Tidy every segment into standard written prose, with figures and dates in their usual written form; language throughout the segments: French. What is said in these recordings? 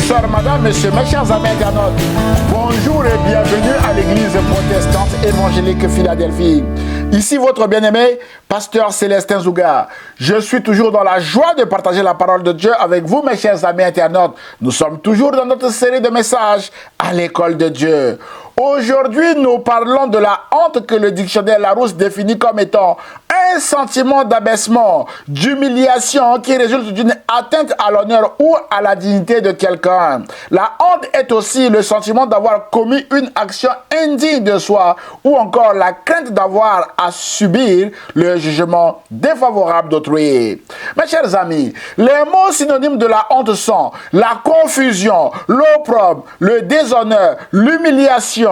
sœurs, madame, messieurs, mes chers amis internautes, bonjour et bienvenue à l'église protestante évangélique Philadelphie. Ici votre bien-aimé, pasteur Célestin Zouga. Je suis toujours dans la joie de partager la parole de Dieu avec vous, mes chers amis internautes. Nous sommes toujours dans notre série de messages à l'école de Dieu. Aujourd'hui, nous parlons de la honte que le dictionnaire Larousse définit comme étant un sentiment d'abaissement, d'humiliation qui résulte d'une atteinte à l'honneur ou à la dignité de quelqu'un. La honte est aussi le sentiment d'avoir commis une action indigne de soi ou encore la crainte d'avoir à subir le jugement défavorable d'autrui. Mes chers amis, les mots synonymes de la honte sont la confusion, l'opprobre, le déshonneur, l'humiliation.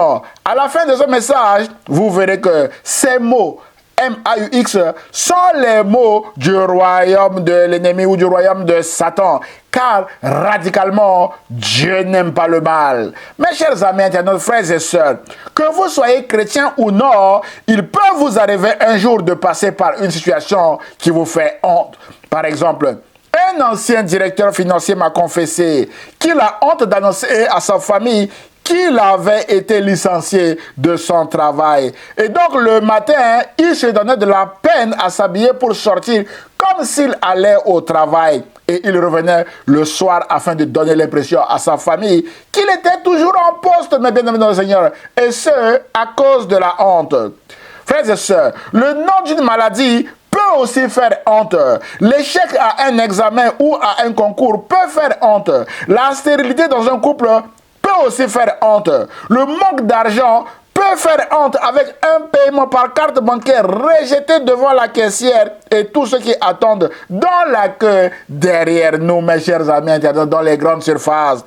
À la fin de ce message, vous verrez que ces mots M-A-U-X sont les mots du royaume de l'ennemi ou du royaume de Satan. Car radicalement, Dieu n'aime pas le mal. Mes chers amis internautes, frères et sœurs, que vous soyez chrétiens ou non, il peut vous arriver un jour de passer par une situation qui vous fait honte. Par exemple, un ancien directeur financier m'a confessé qu'il a honte d'annoncer à sa famille qu'il avait été licencié de son travail. Et donc le matin, il se donnait de la peine à s'habiller pour sortir comme s'il allait au travail. Et il revenait le soir afin de donner l'impression à sa famille qu'il était toujours en poste, mes bien-aimés dans le Seigneur. Et ce, à cause de la honte. Frères et sœurs, le nom d'une maladie peut aussi faire honte. L'échec à un examen ou à un concours peut faire honte. La stérilité dans un couple peut aussi faire honte. Le manque d'argent peut faire honte avec un paiement par carte bancaire rejeté devant la caissière et tous ceux qui attendent dans la queue derrière nous, mes chers amis internautes, dans les grandes surfaces.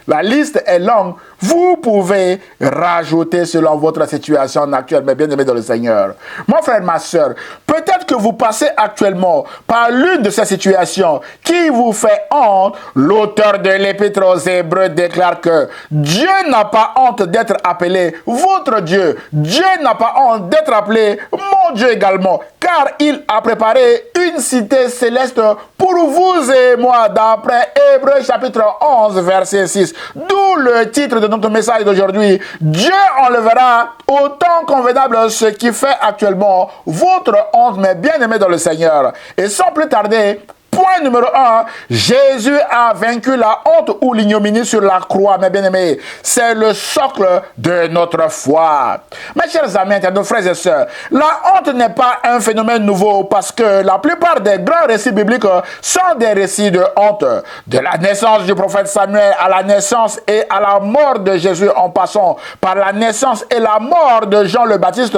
La liste est longue. Vous pouvez rajouter selon votre situation actuelle, mes bien-aimés dans le Seigneur. Mon frère, ma soeur, peut-être que vous passez actuellement par l'une de ces situations qui vous fait honte. L'auteur de l'Épître aux Hébreux déclare que Dieu n'a pas honte d'être appelé votre Dieu. Dieu n'a pas honte d'être appelé mon Dieu également, car il a préparé une cité céleste pour vous et moi, d'après Hébreux chapitre 11, verset 6. D'où le titre de notre message d'aujourd'hui. Dieu enlèvera au temps convenable ce qui fait actuellement votre honte, mes bien-aimés dans le Seigneur. Et sans plus tarder, point numéro 1, Jésus a vaincu la honte ou l'ignominie sur la croix, mes bien-aimés. C'est le socle de notre foi. Mes chers amis, nos frères et sœurs, la honte n'est pas un phénomène nouveau parce que la plupart des grands récits bibliques sont des récits de honte. De la naissance du prophète Samuel à la naissance et à la mort de Jésus en passant par la naissance et la mort de Jean le Baptiste,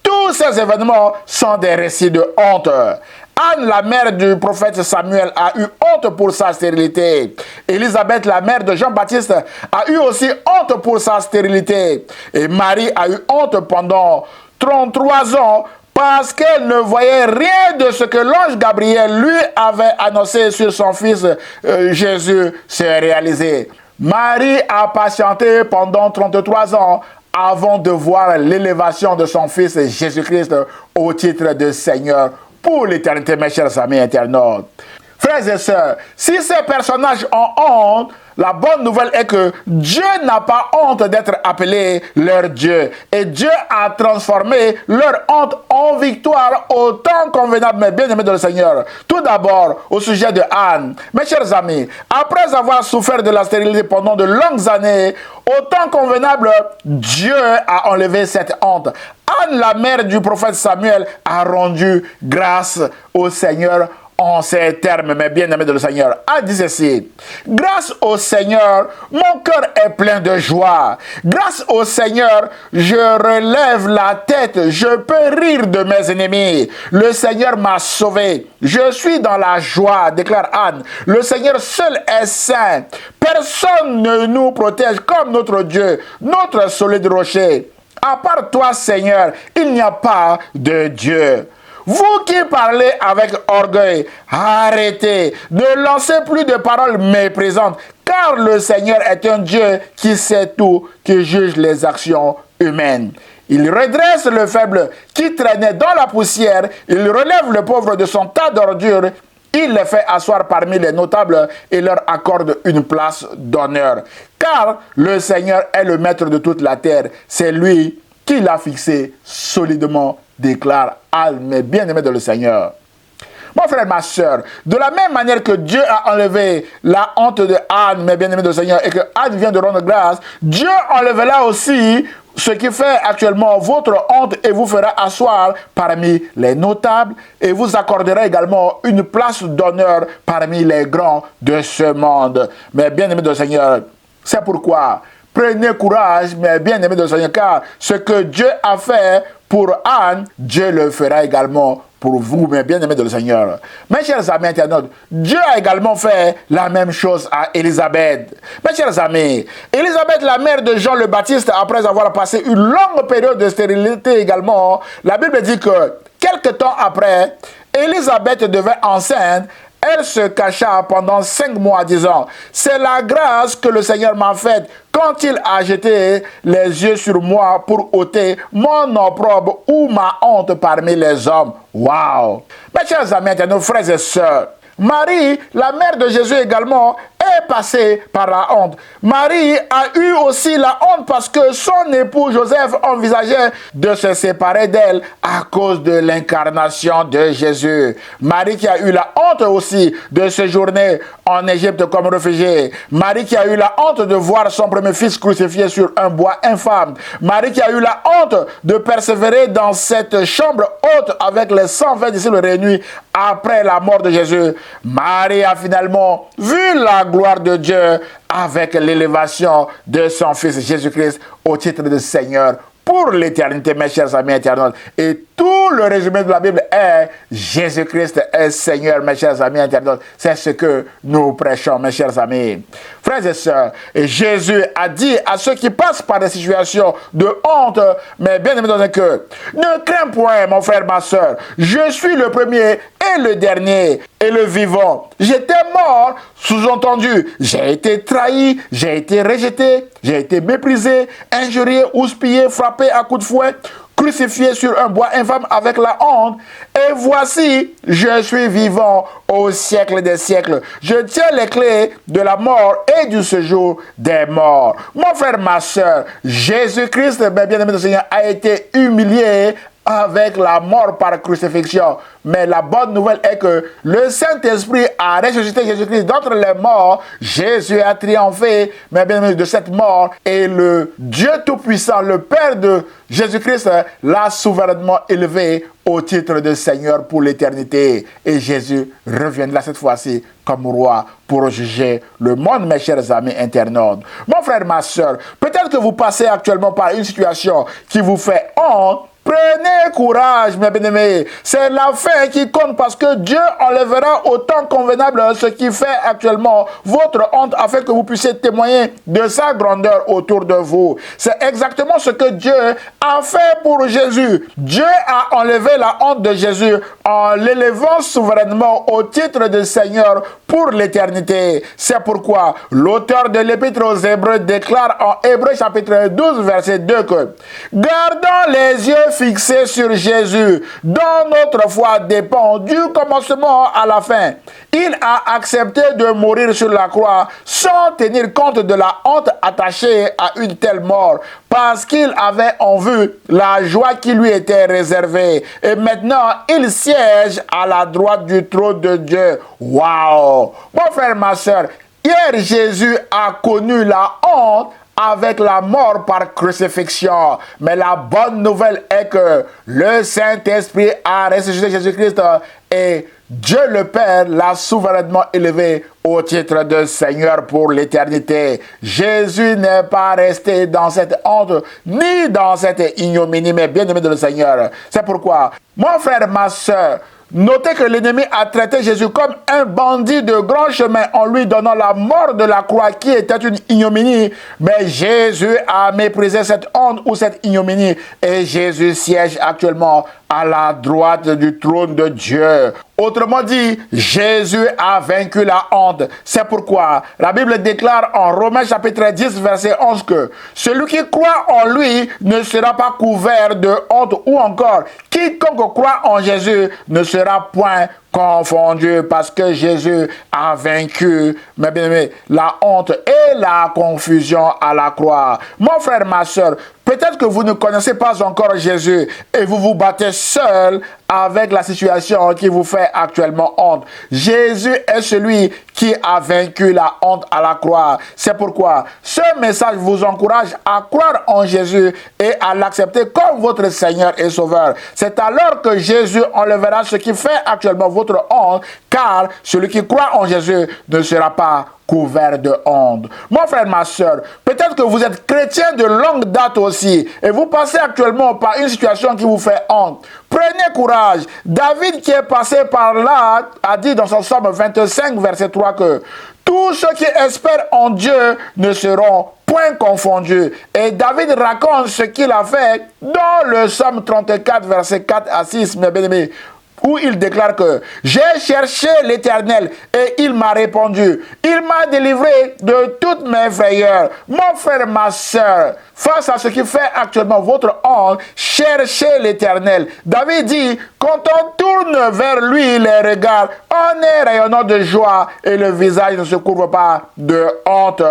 tous ces événements sont des récits de honte. Anne, la mère du prophète Samuel, a eu honte pour sa stérilité. Élisabeth, la mère de Jean-Baptiste, a eu aussi honte pour sa stérilité. Et Marie a eu honte pendant 33 ans parce qu'elle ne voyait rien de ce que l'ange Gabriel lui avait annoncé sur son fils Jésus se réaliser. Marie a patienté pendant 33 ans avant de voir l'élévation de son fils Jésus-Christ au titre de Seigneur pour l'éternité, mes chers amis internautes. Frères et sœurs, si ces personnages ont honte, la bonne nouvelle est que Dieu n'a pas honte d'être appelé leur Dieu. Et Dieu a transformé leur honte en victoire au temps convenable, mes bien-aimés dans le Seigneur. Tout d'abord, au sujet de Anne. Mes chers amis, après avoir souffert de la stérilité pendant de longues années, au temps convenable, Dieu a enlevé cette honte. Anne, la mère du prophète Samuel, a rendu grâce au Seigneur en ces termes, mes bien-aimés de le Seigneur. A dit ceci: grâce au Seigneur, mon cœur est plein de joie. Grâce au Seigneur, je relève la tête, je peux rire de mes ennemis. Le Seigneur m'a sauvé. Je suis dans la joie, déclare Anne. Le Seigneur seul est saint. Personne ne nous protège comme notre Dieu, notre solide rocher. À part toi, Seigneur, il n'y a pas de Dieu. Vous qui parlez avec orgueil, arrêtez, ne lancez plus de paroles méprisantes, car le Seigneur est un Dieu qui sait tout, qui juge les actions humaines. Il redresse le faible qui traînait dans la poussière, il relève le pauvre de son tas d'ordures, il les fait asseoir parmi les notables et leur accorde une place d'honneur. Car le Seigneur est le maître de toute la terre. C'est lui qui l'a fixé solidement, déclare Anne, mes bien-aimés dans le Seigneur. Mon frère, ma soeur, de la même manière que Dieu a enlevé la honte de Anne, mes bien-aimés de Seigneur, et que Anne vient de rendre grâce, Dieu enlèvera aussi ce qui fait actuellement votre honte et vous fera asseoir parmi les notables et vous accordera également une place d'honneur parmi les grands de ce monde. Mes bien-aimés de Seigneur, c'est pourquoi prenez courage, mes bien-aimés de Seigneur, car ce que Dieu a fait pour Anne, Dieu le fera également pour vous, mes bien-aimés de le Seigneur. Mes chers amis internautes, Dieu a également fait la même chose à Élisabeth. Mes chers amis, Élisabeth, la mère de Jean le Baptiste, après avoir passé une longue période de stérilité également, la Bible dit que quelque temps après, Élisabeth devint enceinte. Elle se cacha pendant 5 mois, disant, c'est la grâce que le Seigneur m'a faite quand il a jeté les yeux sur moi pour ôter mon opprobre ou ma honte parmi les hommes. Waouh! Mes chers amis, nos frères et sœurs, Marie, la mère de Jésus également, est passée par la honte. Marie a eu aussi la honte parce que son époux Joseph envisageait de se séparer d'elle à cause de l'incarnation de Jésus. Marie qui a eu la honte aussi de séjourner en Égypte comme réfugiée. Marie qui a eu la honte de voir son premier fils crucifié sur un bois infâme. Marie qui a eu la honte de persévérer dans cette chambre haute avec les 120 disciples réunis après la mort de Jésus. Marie a finalement vu la gloire de Dieu avec l'élévation de son Fils Jésus-Christ au titre de Seigneur pour l'éternité, mes chers amis internautes. Et tout le résumé de la Bible est Jésus-Christ est Seigneur, mes chers amis internautes. C'est ce que nous prêchons, mes chers amis. Frères et sœurs, Jésus a dit à ceux qui passent par des situations de honte, mais bien aimés dans un cœur, ne crains point, mon frère, ma sœur. Je suis le premier et le dernier et le vivant. J'étais mort, sous-entendu, j'ai été trahi, j'ai été rejeté, j'ai été méprisé, injurié, houspillé, frappé à coups de fouet, crucifié sur un bois infâme avec la honte. Et voici, je suis vivant au siècle des siècles. Je tiens les clés de la mort et du séjour des morts. Mon frère, ma soeur, Jésus-Christ, bien-aimé du Seigneur, a été humilié avec la mort par crucifixion. Mais la bonne nouvelle est que le Saint-Esprit a ressuscité Jésus-Christ d'entre les morts. Jésus a triomphé, mais bien de cette mort. Et le Dieu Tout-Puissant, le Père de Jésus-Christ, l'a souverainement élevé au titre de Seigneur pour l'éternité. Et Jésus reviendra cette fois-ci comme roi pour juger le monde, mes chers amis internautes. Mon frère, ma soeur, peut-être que vous passez actuellement par une situation qui vous fait honte. Prenez courage, mes bien-aimés. C'est la fin qui compte parce que Dieu enlèvera au temps convenable ce qui fait actuellement votre honte afin que vous puissiez témoigner de sa grandeur autour de vous. C'est exactement ce que Dieu a fait pour Jésus. Dieu a enlevé la honte de Jésus en l'élevant souverainement au titre de Seigneur pour l'éternité. C'est pourquoi l'auteur de l'Épître aux Hébreux déclare en Hébreux chapitre 12 verset 2 que « Gardons les yeux fixés sur Jésus, dont notre foi dépend du commencement à la fin. Il a accepté de mourir sur la croix sans tenir compte de la honte attachée à une telle mort, parce qu'il avait en vue la joie qui lui était réservée. Et maintenant, il siège à la droite du trône de Dieu. Waouh! Mon frère, ma soeur, hier, Jésus a connu la honte avec la mort par crucifixion. Mais la bonne nouvelle est que le Saint-Esprit a ressuscité Jésus-Christ et Dieu le Père l'a souverainement élevé au titre de Seigneur pour l'éternité. Jésus n'est pas resté dans cette honte ni dans cette ignominie, mais bien aimé de le Seigneur. C'est pourquoi, mon frère, ma soeur, notez que l'ennemi a traité Jésus comme un bandit de grand chemin en lui donnant la mort de la croix qui était une ignominie. Mais Jésus a méprisé cette honte ou cette ignominie et Jésus siège actuellement à la droite du trône de Dieu. Autrement dit, Jésus a vaincu la honte. C'est pourquoi la Bible déclare en Romains chapitre 10 verset 11 que celui qui croit en lui ne sera pas couvert de honte, ou encore quiconque croit en Jésus ne sera point confondus parce que Jésus a vaincu, mes bien-aimés, la honte et la confusion à la croix. Mon frère, ma soeur, peut-être que vous ne connaissez pas encore Jésus et vous vous battez seul avec la situation qui vous fait actuellement honte. Jésus est celui qui a vaincu la honte à la croix. C'est pourquoi ce message vous encourage à croire en Jésus et à l'accepter comme votre Seigneur et Sauveur. C'est alors que Jésus enlèvera ce qui fait actuellement votre honte, car celui qui croit en Jésus ne sera pas couvert de honte. Mon frère, ma soeur, peut-être que vous êtes chrétien de longue date aussi et vous passez actuellement par une situation qui vous fait honte. Prenez courage. David, qui est passé par là, a dit dans son psaume 25, verset 3 que tous ceux qui espèrent en Dieu ne seront point confondus. Et David raconte ce qu'il a fait dans le psaume 34, verset 4 à 6, mes bien-aimés, où il déclare que j'ai cherché l'Éternel et il m'a répondu. Il m'a délivré de toutes mes frayeurs. Mon frère, ma soeur, face à ce qui fait actuellement votre honte, cherchez l'Éternel. David dit, quand on tourne vers lui les regards, on est rayonnant de joie et le visage ne se couvre pas de honte.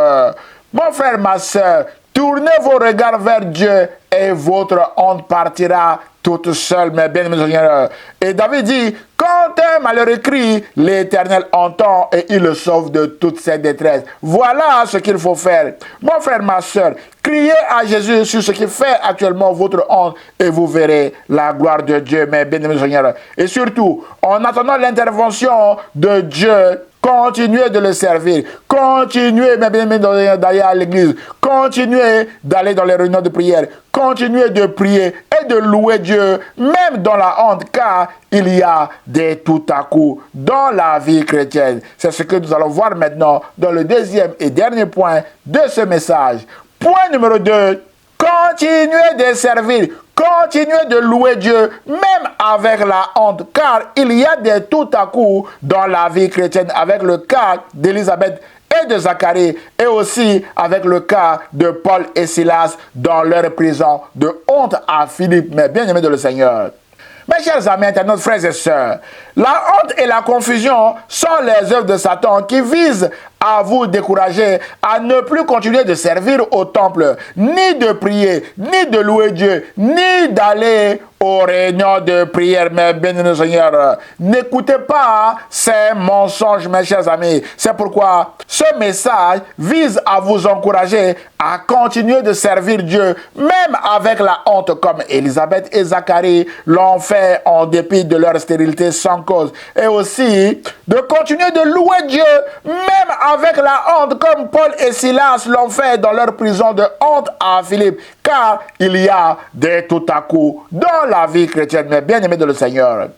Mon frère, ma soeur, tournez vos regards vers Dieu et votre honte partira toute seule, mes bien-aimés Seigneur. Et David dit, quand un malheureux crie, l'Éternel entend et il le sauve de toute ses détresses. Voilà ce qu'il faut faire. Mon frère, ma soeur, criez à Jésus sur ce qui fait actuellement votre honte et vous verrez la gloire de Dieu, mes bien-aimés Seigneur. Et surtout, en attendant l'intervention de Dieu, continuez de le servir. Continuez, mes bien-aimés, d'aller à l'église. Continuez d'aller dans les réunions de prière. Continuez de prier et de louer Dieu, même dans la honte, car il y a des tout à coup dans la vie chrétienne. C'est ce que nous allons voir maintenant dans le deuxième et dernier point de ce message. Point numéro 2, continuez de servir. Continuez de louer Dieu, même avec la honte, car il y a des tout à coup dans la vie chrétienne, avec le cas d'Élisabeth et de Zacharie, et aussi avec le cas de Paul et Silas dans leur prison de honte à Philippe, mais bien aimés de le Seigneur. Mes chers amis, internautes, frères et sœurs, la honte et la confusion sont les œuvres de Satan qui visent à vous décourager, à ne plus continuer de servir au temple, ni de prier, ni de louer Dieu, ni d'aller aux réunions de prière. Mais béni Seigneur, n'écoutez pas ces mensonges, mes chers amis. C'est pourquoi ce message vise à vous encourager à continuer de servir Dieu, même avec la honte, comme Élisabeth et Zacharie l'ont fait en dépit de leur stérilité sans cause. Et aussi de continuer de louer Dieu, même avec la honte, comme Paul et Silas l'ont fait dans leur prison de honte à Philippe, car il y a des tout à coup dans la vie chrétienne, mais bien aimés de le Seigneur.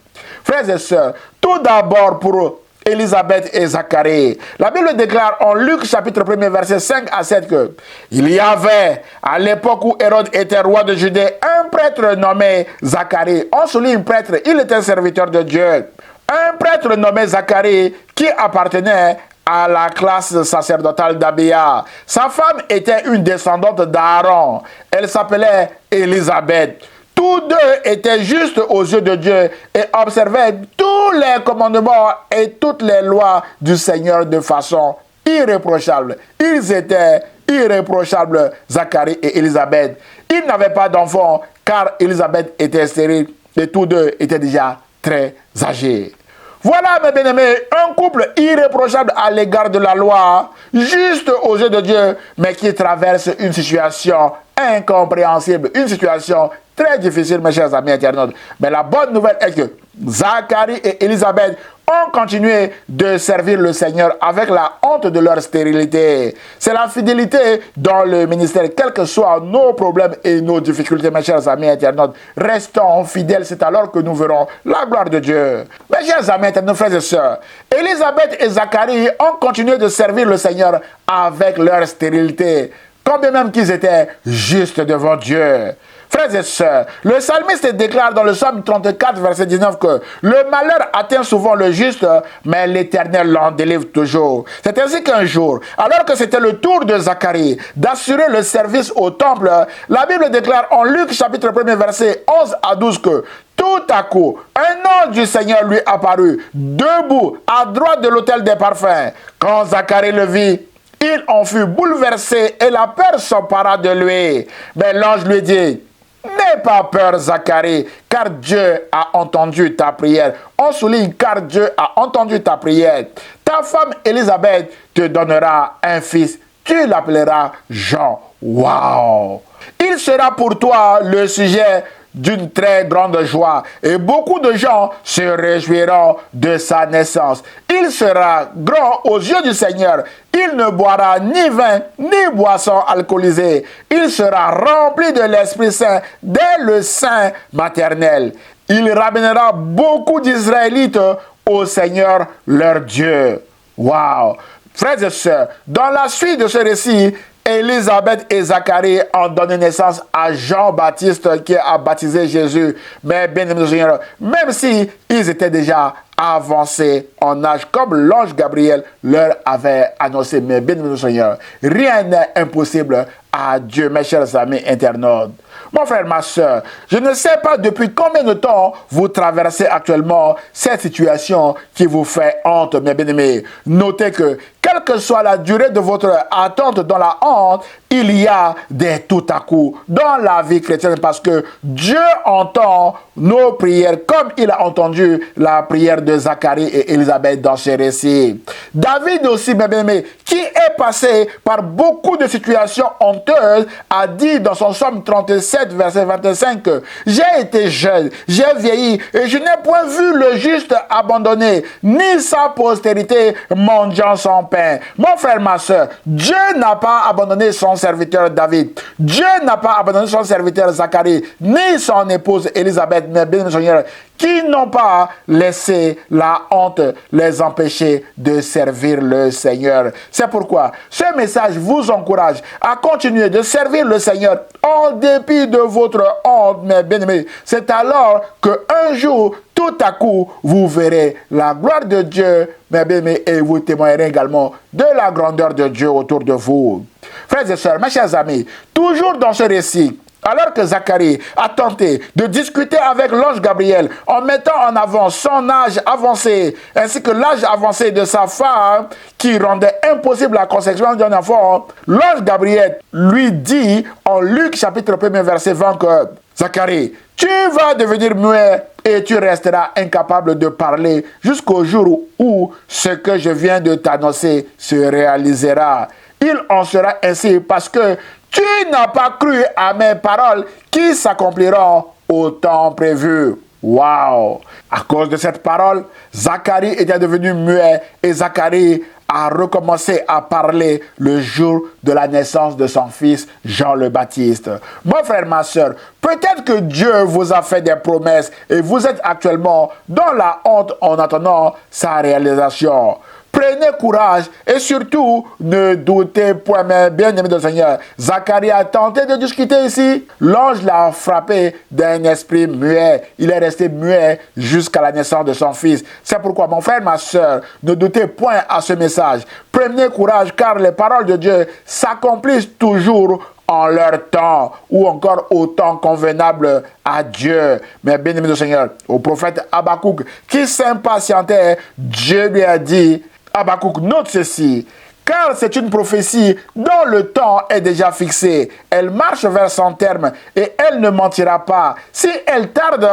Frères et sœurs, tout d'abord pour Élisabeth et Zacharie, la Bible déclare en Luc chapitre 1 verset 5 à 7 que il y avait à l'époque où Hérode était roi de Judée un prêtre nommé Zacharie. On souligne prêtre, il était serviteur de Dieu. Un prêtre nommé Zacharie qui appartenait à la classe sacerdotale d'Abia. Sa femme était une descendante d'Aaron. Elle s'appelait Élisabeth. Tous deux étaient justes aux yeux de Dieu et observaient tous les commandements et toutes les lois du Seigneur de façon irréprochable. Ils étaient irréprochables, Zacharie et Élisabeth. Ils n'avaient pas d'enfants car Élisabeth était stérile et tous deux étaient déjà très âgés. Voilà, mes bien-aimés, un couple irréprochable à l'égard de la loi, juste aux yeux de Dieu, mais qui traverse une situation incompréhensible, une situation très difficile, mes chers amis internautes. Mais la bonne nouvelle est que Zacharie et Élisabeth ont continué de servir le Seigneur avec la honte de leur stérilité. C'est la fidélité dans le ministère, quels que soient nos problèmes et nos difficultés, mes chers amis internautes. Restons fidèles, c'est alors que nous verrons la gloire de Dieu. Mes chers amis internautes, frères et sœurs, Élisabeth et Zacharie ont continué de servir le Seigneur avec leur stérilité, quand bien même qu'ils étaient justes devant Dieu. Frères et sœurs, le psalmiste déclare dans le psaume 34, verset 19 que le malheur atteint souvent le juste, mais l'Éternel l'en délivre toujours. C'est ainsi qu'un jour, alors que c'était le tour de Zacharie d'assurer le service au temple, la Bible déclare en Luc chapitre 1, verset 11 à 12 que tout à coup, un ange du Seigneur lui apparut, debout, à droite de l'autel des parfums. Quand Zacharie le vit, il en fut bouleversé et la peur s'empara de lui. Mais l'ange lui dit: n'aie pas peur, Zacharie, car Dieu a entendu ta prière. On souligne car Dieu a entendu ta prière. Ta femme Élisabeth te donnera un fils. Tu l'appelleras Jean. Waouh! Il sera pour toi le sujet d'une très grande joie et beaucoup de gens se réjouiront de sa naissance. Il sera grand aux yeux du Seigneur. Il ne boira ni vin ni boisson alcoolisée. Il sera rempli de l'Esprit Saint dès le sein maternel. Il ramènera beaucoup d'Israélites au Seigneur leur Dieu. Waouh! Frères et sœurs, dans la suite de ce récit, Élisabeth et Zacharie ont donné naissance à Jean-Baptiste qui a baptisé Jésus. Mais bien aimé Seigneur, même si ils étaient déjà avancés en âge, comme l'ange Gabriel leur avait annoncé, mais bien aimé Seigneur, rien n'est impossible à Dieu, mes chers amis internautes. Mon frère, ma soeur, je ne sais pas depuis combien de temps vous traversez actuellement cette situation qui vous fait honte, mes bien-aimés. Notez que, quelle que soit la durée de votre attente dans la honte, il y a des tout à coup dans la vie chrétienne parce que Dieu entend nos prières comme il a entendu la prière de Zacharie et Élisabeth dans ce récit. David aussi, mes bien-aimés, qui est passé par beaucoup de situations honteuses, a dit dans son psaume 37, verset 25 que j'ai été jeune, j'ai vieilli et je n'ai point vu le juste abandonné, ni sa postérité mendiant son pain. Mon frère, ma soeur, Dieu n'a pas abandonné son serviteur David. Dieu n'a pas abandonné son serviteur Zacharie, ni son épouse Élisabeth, mais bien Seigneur, qui n'ont pas laissé la honte les empêcher de servir le Seigneur. C'est pourquoi ce message vous encourage à continuer de servir le Seigneur en dépit de votre honte, mes bien-aimés. C'est alors qu'un jour, tout à coup, vous verrez la gloire de Dieu, mes bien-aimés, et vous témoignerez également de la grandeur de Dieu autour de vous. Frères et sœurs, mes chers amis, toujours dans ce récit, alors que Zacharie a tenté de discuter avec l'ange Gabriel en mettant en avant son âge avancé ainsi que l'âge avancé de sa femme qui rendait impossible la conception d'un enfant, l'ange Gabriel lui dit en Luc chapitre 1 verset 20 que Zacharie, tu vas devenir muet et tu resteras incapable de parler jusqu'au jour où ce que je viens de t'annoncer se réalisera. Il en sera ainsi parce que tu n'as pas cru à mes paroles qui s'accompliront au temps prévu. Waouh! À cause de cette parole, Zacharie était devenu muet et Zacharie a recommencé à parler le jour de la naissance de son fils Jean le Baptiste. Mon frère, ma soeur, peut-être que Dieu vous a fait des promesses et vous êtes actuellement dans la honte en attendant sa réalisation. Prenez courage et surtout ne doutez point, mes bien-aimés du Seigneur. Zacharie a tenté de discuter ici. L'ange l'a frappé d'un esprit muet. Il est resté muet jusqu'à la naissance de son fils. C'est pourquoi, mon frère, ma soeur, ne doutez point à ce message. Prenez courage car les paroles de Dieu s'accomplissent toujours en leur temps ou encore au temps convenable à Dieu. Mais bien-aimé du Seigneur, au prophète Habakkuk qui s'impatientait, Dieu lui a dit, Habakkuk, note ceci, car c'est une prophétie dont le temps est déjà fixé. Elle marche vers son terme et elle ne mentira pas. Si elle tarde,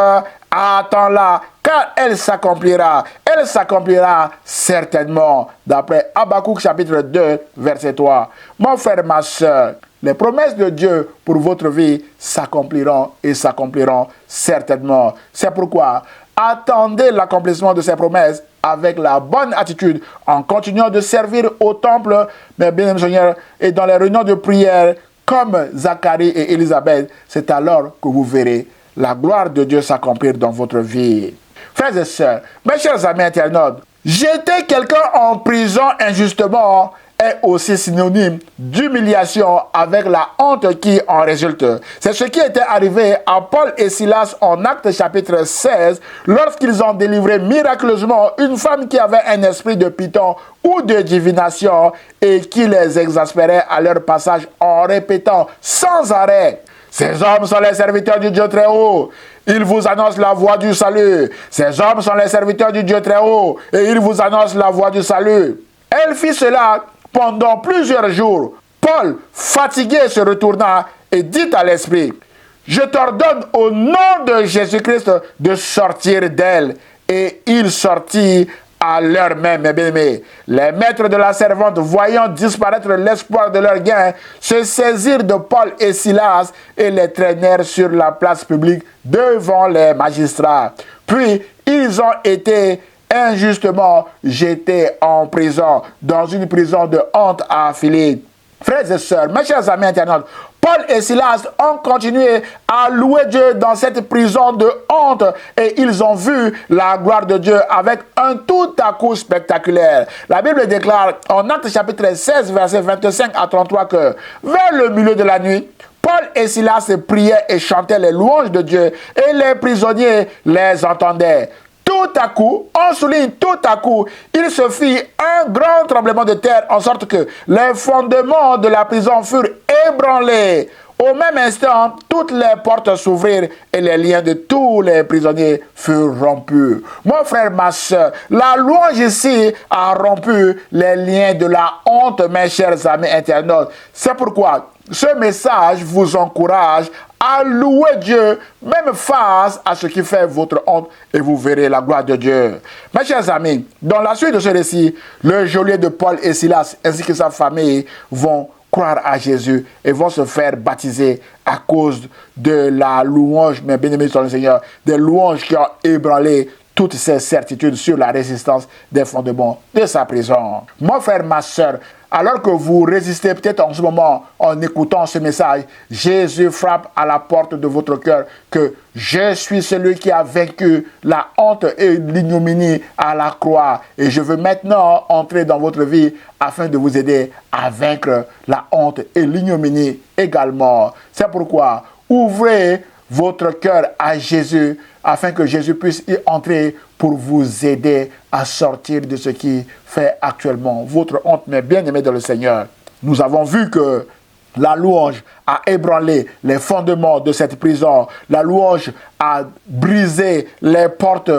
attends-la, car elle s'accomplira. Elle s'accomplira certainement. D'après Habakkuk chapitre 2, verset 3. Mon frère, ma soeur, les promesses de Dieu pour votre vie s'accompliront et s'accompliront certainement. C'est pourquoi attendez l'accomplissement de ces promesses avec la bonne attitude, en continuant de servir au temple, mes bien-aimés Seigneur, et dans les réunions de prière, comme Zacharie et Élisabeth, c'est alors que vous verrez la gloire de Dieu s'accomplir dans votre vie. Frères et sœurs, mes chers amis internautes, jeter quelqu'un en prison injustement est aussi synonyme d'humiliation avec la honte qui en résulte. C'est ce qui était arrivé à Paul et Silas en Actes chapitre 16, lorsqu'ils ont délivré miraculeusement une femme qui avait un esprit de python ou de divination et qui les exaspérait à leur passage en répétant sans arrêt: ces hommes sont les serviteurs du Dieu très haut. Ils vous annoncent la voie du salut. Ces hommes sont les serviteurs du Dieu très haut et ils vous annoncent la voie du salut. Elle fit cela pendant plusieurs jours. Paul, fatigué, se retourna et dit à l'esprit: je t'ordonne au nom de Jésus-Christ de sortir d'elle. Et il sortit à l'heure même, mes bien-aimés. Les maîtres de la servante, voyant disparaître l'espoir de leur gain, se saisirent de Paul et Silas et les traînèrent sur la place publique devant les magistrats. Puis, ils ont été injustement jetés en prison, dans une prison de honte à Philippe. Frères et sœurs, mes chers amis internautes, Paul et Silas ont continué à louer Dieu dans cette prison de honte et ils ont vu la gloire de Dieu avec un tout à coup spectaculaire. La Bible déclare en Actes chapitre 16, versets 25 à 33 que vers le milieu de la nuit, Paul et Silas priaient et chantaient les louanges de Dieu et les prisonniers les entendaient. Tout à coup, on souligne tout à coup, il se fit un grand tremblement de terre en sorte que les fondements de la prison furent ébranlés. Au même instant, toutes les portes s'ouvrirent et les liens de tous les prisonniers furent rompus. Mon frère, ma soeur, la louange ici a rompu les liens de la honte, mes chers amis internautes. C'est pourquoi ce message vous encourage à louer Dieu, même face à ce qui fait votre honte, et vous verrez la gloire de Dieu. Mes chers amis, dans la suite de ce récit, le geôlier de Paul et Silas, ainsi que sa famille, vont croire à Jésus et vont se faire baptiser à cause de la louange, mes bien-aimés sur le Seigneur, des louanges qui ont ébranlé toutes ces certitudes sur la résistance des fondements de sa prison. Mon frère, ma soeur, alors que vous résistez peut-être en ce moment en écoutant ce message, Jésus frappe à la porte de votre cœur que je suis celui qui a vaincu la honte et l'ignominie à la croix. Et je veux maintenant entrer dans votre vie afin de vous aider à vaincre la honte et l'ignominie également. C'est pourquoi ouvrez votre cœur à Jésus afin que Jésus puisse y entrer pour vous aider à sortir de ce qui fait actuellement votre honte, mes bien-aimés dans le Seigneur. Nous avons vu que la louange a ébranlé les fondements de cette prison. La louange a brisé les portes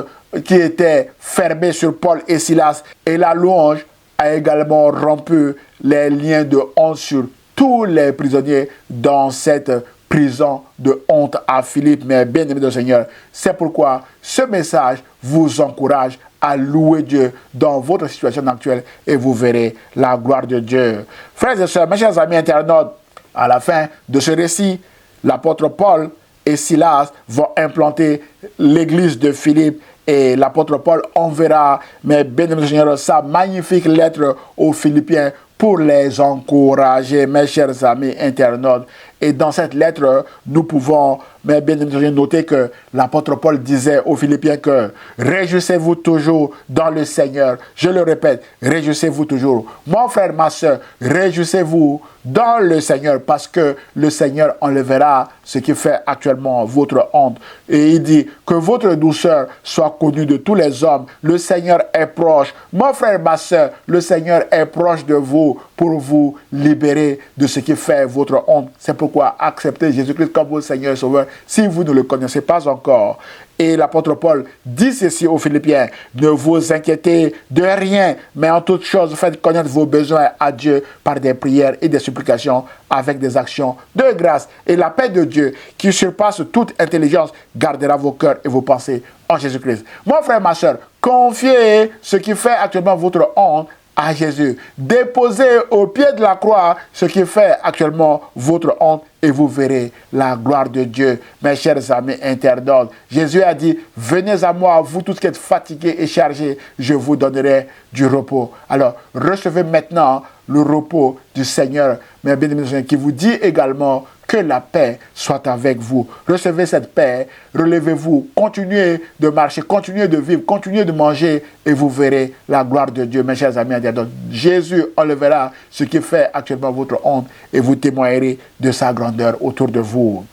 qui étaient fermées sur Paul et Silas. Et la louange a également rompu les liens de honte sur tous les prisonniers dans cette prison de honte à Philippe, mes bien-aimés de Seigneur. C'est pourquoi ce message vous encourage à louer Dieu dans votre situation actuelle et vous verrez la gloire de Dieu. Frères et sœurs, mes chers amis internautes, à la fin de ce récit, l'apôtre Paul et Silas vont implanter l'église de Philippe et l'apôtre Paul enverra, mes bien-aimés de Seigneur, sa magnifique lettre aux Philippiens pour les encourager, mes chers amis internautes. Et dans cette lettre, nous pouvons, mes bien-aimés, noter que l'apôtre Paul disait aux Philippiens que réjouissez-vous toujours dans le Seigneur. Je le répète, réjouissez-vous toujours. Mon frère, ma soeur, réjouissez-vous dans le Seigneur parce que le Seigneur enlèvera ce qui fait actuellement votre honte. Et il dit que votre douceur soit connue de tous les hommes. Le Seigneur est proche. Mon frère, ma soeur, le Seigneur est proche de vous pour vous libérer de ce qui fait votre honte. C'est pourquoi acceptez Jésus-Christ comme votre Seigneur et Sauveur si vous ne le connaissez pas encore. Et l'apôtre Paul dit ceci aux Philippiens: ne vous inquiétez de rien, mais en toute chose, faites connaître vos besoins à Dieu par des prières et des supplications avec des actions de grâce. Et la paix de Dieu, qui surpasse toute intelligence, gardera vos cœurs et vos pensées en Jésus-Christ. Mon frère, ma soeur, confiez ce qui fait actuellement votre honte à Jésus. Déposez au pied de la croix ce qui fait actuellement votre honte et vous verrez la gloire de Dieu. Mes chers amis internautes, Jésus a dit: venez à moi, vous tous qui êtes fatigués et chargés, je vous donnerai du repos. Alors, recevez maintenant le repos du Seigneur, mais bien-aimés, qui vous dit également Que la paix soit avec vous. Recevez cette paix, relevez-vous, continuez de marcher, continuez de vivre, continuez de manger et vous verrez la gloire de Dieu, mes chers amis. Donc, Jésus enlèvera ce qui fait actuellement votre honte et vous témoignerez de sa grandeur autour de vous.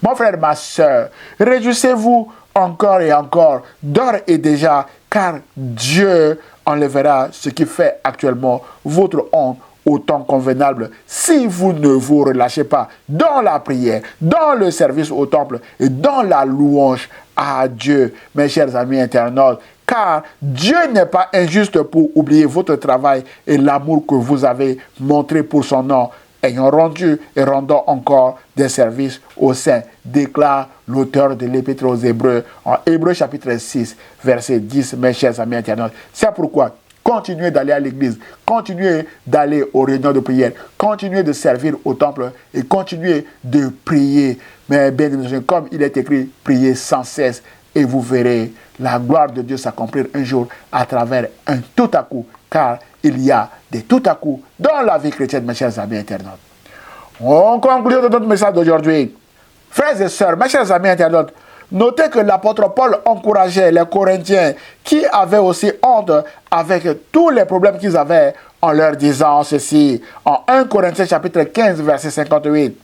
Mon frère, ma soeur, réjouissez-vous encore et encore, d'ores et déjà, car Dieu enlèvera ce qui fait actuellement votre honte au temps convenable, si vous ne vous relâchez pas dans la prière, dans le service au temple et dans la louange à Dieu, mes chers amis internautes, car Dieu n'est pas injuste pour oublier votre travail et l'amour que vous avez montré pour son nom, ayant rendu et rendant encore des services aux saints, déclare l'auteur de l'Épître aux Hébreux, en Hébreux chapitre 6, verset 10, mes chers amis internautes. C'est pourquoi continuez d'aller à l'église, continuez d'aller aux réunions de prière, continuez de servir au temple et continuez de prier. Mais bien aimés, comme il est écrit, priez sans cesse et vous verrez la gloire de Dieu s'accomplir un jour à travers un tout à coup, car il y a des tout à coup dans la vie chrétienne, mes chers amis internautes. On conclut notre message d'aujourd'hui. Frères et sœurs, mes chers amis internautes, notez que l'apôtre Paul encourageait les Corinthiens qui avaient aussi honte avec tous les problèmes qu'ils avaient en leur disant ceci en 1 Corinthiens chapitre 15 verset 58.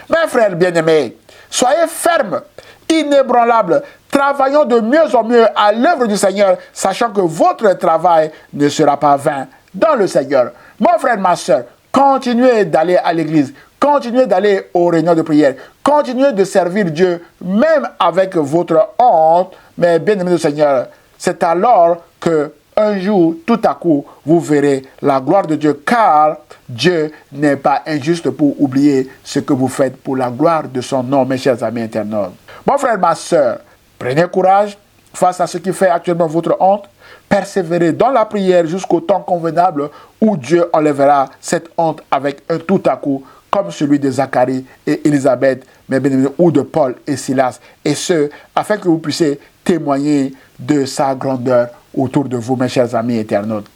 Mes frères bien-aimés, soyez fermes, inébranlables, travaillons de mieux en mieux à l'œuvre du Seigneur, sachant que votre travail ne sera pas vain dans le Seigneur. Mon frère, ma soeur, continuez d'aller à l'église, continuez d'aller aux réunions de prière, continuez de servir Dieu, même avec votre honte, mais bien aimé du Seigneur. C'est alors que un jour, tout à coup, vous verrez la gloire de Dieu, car Dieu n'est pas injuste pour oublier ce que vous faites pour la gloire de son nom, mes chers amis internautes. Mon frère, ma soeur, prenez courage face à ce qui fait actuellement votre honte. Persévérez dans la prière jusqu'au temps convenable où Dieu enlèvera cette honte avec un tout à coup, comme celui de Zacharie et Élisabeth, mais bien évidemment, ou de Paul et Silas, et ce, afin que vous puissiez témoigner de sa grandeur autour de vous, mes chers amis internautes.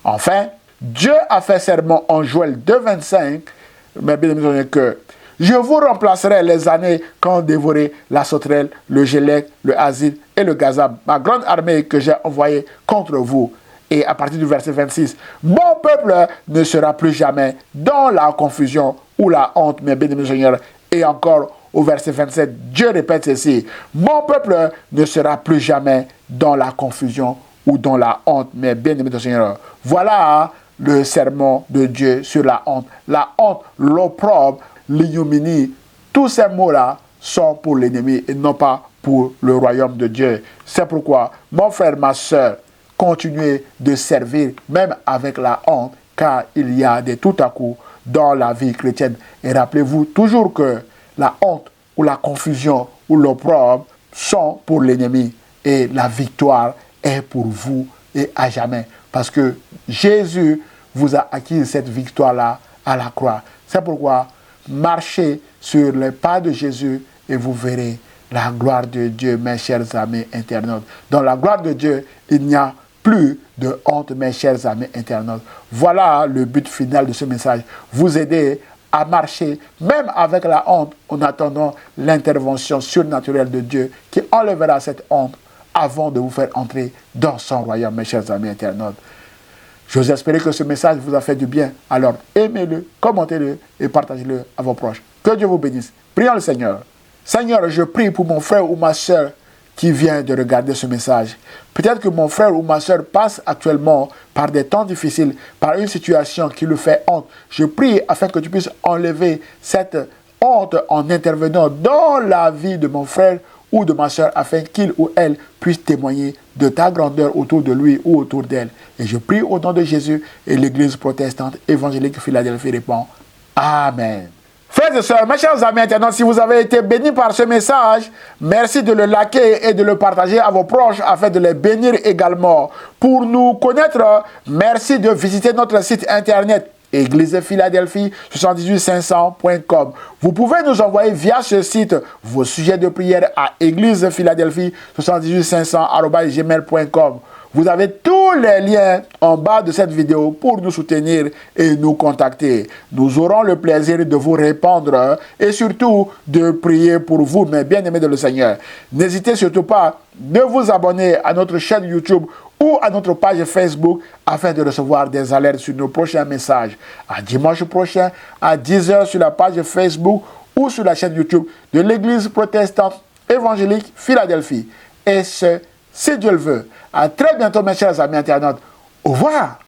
Enfin, Dieu a fait serment en Joël 2,25, mais bien évidemment que je vous remplacerai les années quand dévoré la sauterelle, le gélec, le asile et le gazab, ma grande armée que j'ai envoyée contre vous. Et à partir du verset 26, mon peuple ne sera plus jamais dans la confusion ou la honte, mais bien aimé Seigneur. Et encore au verset 27, Dieu répète ceci, mon peuple ne sera plus jamais dans la confusion ou dans la honte, mais bien aimé Seigneur. Voilà le sermon de Dieu sur la honte, l'opprobre, l'ignominie. Tous ces mots-là sont pour l'ennemi et non pas pour le royaume de Dieu. C'est pourquoi, mon frère, ma soeur, continuez de servir même avec la honte, car il y a des tout à coup dans la vie chrétienne. Et rappelez-vous toujours que la honte ou la confusion ou l'opprobre sont pour l'ennemi et la victoire est pour vous et à jamais. Parce que Jésus vous a acquis cette victoire-là à la croix. C'est pourquoi marchez sur les pas de Jésus et vous verrez la gloire de Dieu, mes chers amis internautes. Dans la gloire de Dieu, il n'y a plus de honte, mes chers amis internautes. Voilà le but final de ce message. Vous aider à marcher, même avec la honte, en attendant l'intervention surnaturelle de Dieu qui enlèvera cette honte avant de vous faire entrer dans son royaume, mes chers amis internautes. J'ose espérer que ce message vous a fait du bien. Alors, aimez-le, commentez-le et partagez-le à vos proches. Que Dieu vous bénisse. Prions le Seigneur. Seigneur, je prie pour mon frère ou ma soeur qui vient de regarder ce message. Peut-être que mon frère ou ma soeur passe actuellement par des temps difficiles, par une situation qui lui fait honte. Je prie afin que tu puisses enlever cette honte en intervenant dans la vie de mon frère ou de ma soeur afin qu'il ou elle puisse témoigner de ta grandeur autour de lui ou autour d'elle. Et je prie au nom de Jésus et l'Église protestante évangélique Philadelphie répond. Amen. Frères et sœurs, mes chers amis internautes, si vous avez été bénis par ce message, merci de le liker et de le partager à vos proches afin de les bénir également. Pour nous connaître, merci de visiter notre site internet Église-Philadelphie 78500.com. Vous pouvez nous envoyer via ce site vos sujets de prière à Église-Philadelphie 78500@gmail.com. Vous avez tous les liens en bas de cette vidéo pour nous soutenir et nous contacter. Nous aurons le plaisir de vous répondre et surtout de prier pour vous, mes bien-aimés de le Seigneur. N'hésitez surtout pas de vous abonner à notre chaîne YouTube ou à notre page Facebook afin de recevoir des alertes sur nos prochains messages. À dimanche prochain à 10h sur la page Facebook ou sur la chaîne YouTube de l'Église protestante évangélique Philadelphie. Et ce, si Dieu le veut. À très bientôt mes chers amis internautes. Au revoir.